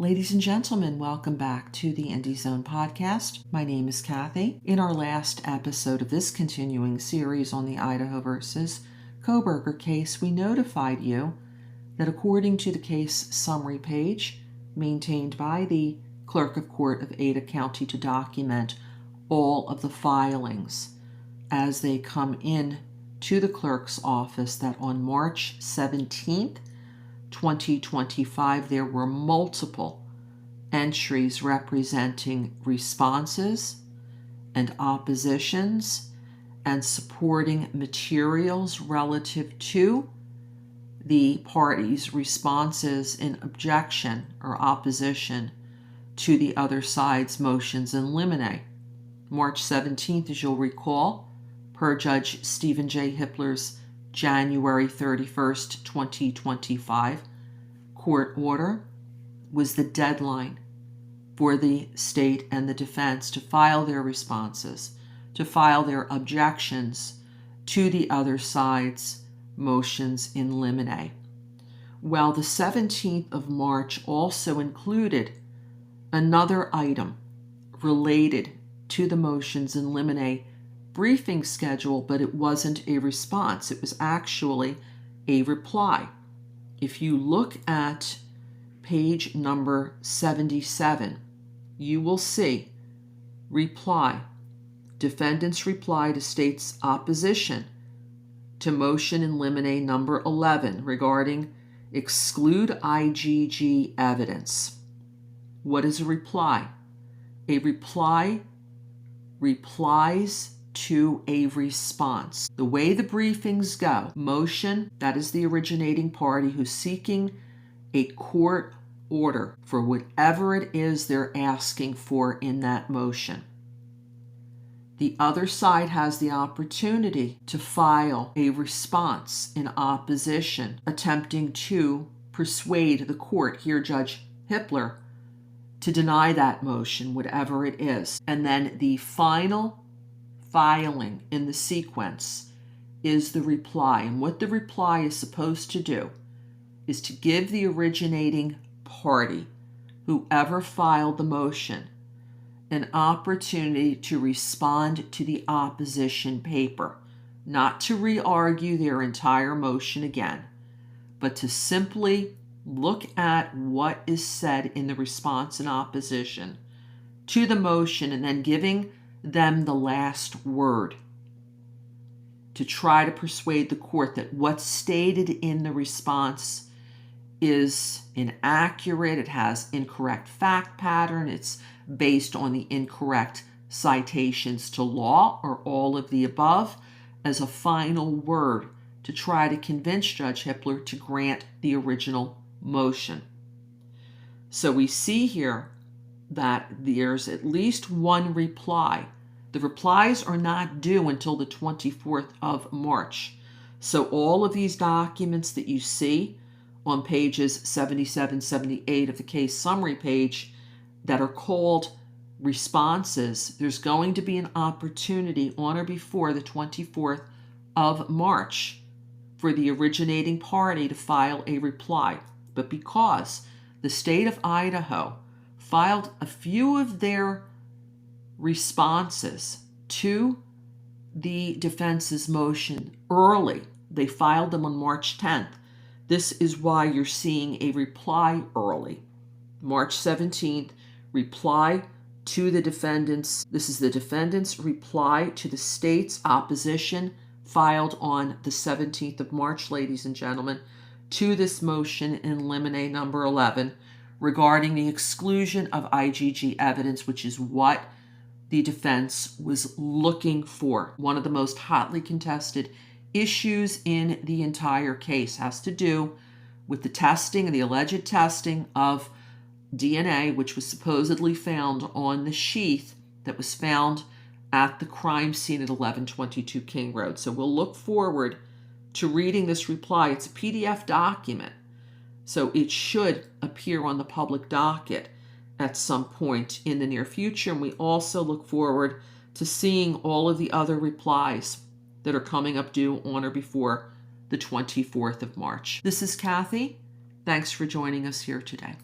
Ladies and gentlemen, welcome back to the Indie Zone podcast. My name is Kathy. In our last episode of this continuing series on the Idaho versus Kohberger case, we notified you that according to the case summary page maintained by the Clerk of Court of Ada County to document all of the filings as they come in to the clerk's office, that on March 17th, 2025, there were multiple entries representing responses and oppositions and supporting materials relative to the parties' responses in objection or opposition to the other side's motions in limine. March 17th, as you'll recall, per Judge Stephen J. Hippler's January 31st, 2025 court order, was the deadline for the state and the defense to file their responses, to file their objections to the other side's motions in limine. Well, the 17th of March also included another item related to the motions in limine briefing schedule, but it wasn't a response. It was actually a reply. If you look at page number 77, you will see reply. Defendant's reply to state's opposition to motion in limine number 11 regarding exclude IGG evidence. What is a reply? A reply replies to a response. The way the briefings go, motion, that is the originating party who's seeking a court order for whatever it is they're asking for in that motion. The other side has the opportunity to file a response in opposition, attempting to persuade the court, here Judge Hippler, to deny that motion, whatever it is. And then the final filing in the sequence is the reply. And what the reply is supposed to do is to give the originating party, whoever filed the motion, an opportunity to respond to the opposition paper, not to re-argue their entire motion again, but to simply look at what is said in the response and opposition to the motion and then giving them the last word to try to persuade the court that what's stated in the response is inaccurate, it has incorrect fact pattern, it's based on the incorrect citations to law, or all of the above, as a final word to try to convince Judge Hippler to grant the original motion. So we see here that there's at least one reply. The replies are not due until the 24th of March. So all of these documents that you see on pages 77, 78 of the case summary page that are called responses, there's going to be an opportunity on or before the 24th of March for the originating party to file a reply. But because the state of Idaho filed a few of their responses to the defense's motion early, they filed them on March 10th. This is why you're seeing a reply early. March 17th, reply to the defendants. This is the defendant's reply to the state's opposition filed on the 17th of March, ladies and gentlemen, to this motion in limine number 11 regarding the exclusion of IGG evidence, which is what the defense was looking for. One of the most hotly contested issues in the entire case has to do with the testing and the alleged testing of DNA, which was supposedly found on the sheath that was found at the crime scene at 1122 King Road. So we'll look forward to reading this reply. It's a PDF document, so it should appear on the public docket at some point in the near future. And we also look forward to seeing all of the other replies that are coming up due on or before the 24th of March. This is Kathy. Thanks for joining us here today.